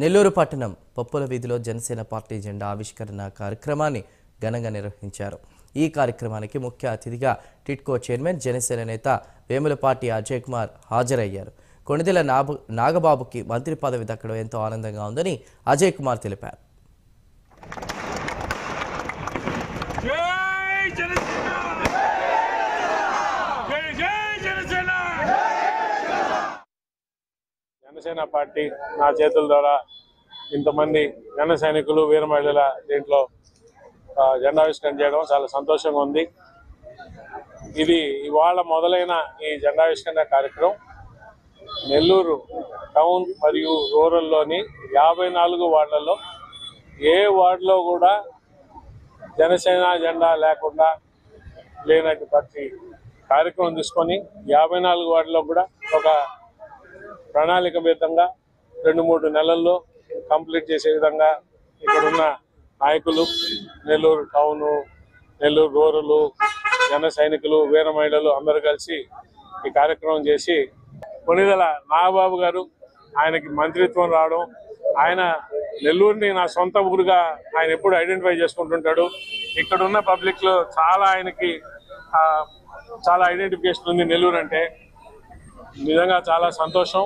నెల్లూరు పట్టణం పప్పుల వీధిలో జనసేన పార్టీ జెండా ఆవిష్కరణ కార్యక్రమాన్ని ఘనంగా నిర్వహించారు. ఈ కార్యక్రమానికి ముఖ్య అతిథిగా టిట్కో చైర్మన్ జనసేన నేత వేములపాటి అజయ్ కుమార్ హాజరయ్యారు. కొణిదెల నాగబాబుకి మంత్రి పదవి దక్కడం ఎంతో ఆనందంగా ఉందని అజయ్ కుమార్ తెలిపారు. జనసేన పార్టీ నా చేతుల ద్వారా ఇంతమంది జన సైనికులు వీర మహిళల దీంట్లో జెండావిష్కరణ చేయడం చాలా సంతోషంగా ఉంది. ఇది ఇవాళ మొదలైన ఈ జెండావిష్కరణ కార్యక్రమం నెల్లూరు టౌన్ మరియు రూరల్లోని 54 వార్డులలో ఏ వార్డులో కూడా జనసేన జెండా లేకుండా లేనటువంటి కార్యక్రమం తీసుకొని 54 వార్డులో కూడా ఒక ప్రణాళికబద్ధంగా 2-3 నెలల్లో కంప్లీట్ చేసే విధంగా ఇక్కడున్న నాయకులు, నెల్లూరు టౌను, నెల్లూరు రూరలు, జన సైనికులు, వీర మహిళలు అందరూ కలిసి ఈ కార్యక్రమం చేసి కొణిదెల నాగబాబు గారు ఆయనకి మంత్రిత్వం రావడం, ఆయన నెల్లూరుని నా సొంత ఊరుగా ఆయన ఎప్పుడు ఐడెంటిఫై చేసుకుంటుంటాడు. ఇక్కడున్న పబ్లిక్లో ఆయనకి చాలా ఐడెంటిఫికేషన్ ఉంది నెల్లూరు అంటే. నిజంగా చాలా సంతోషం.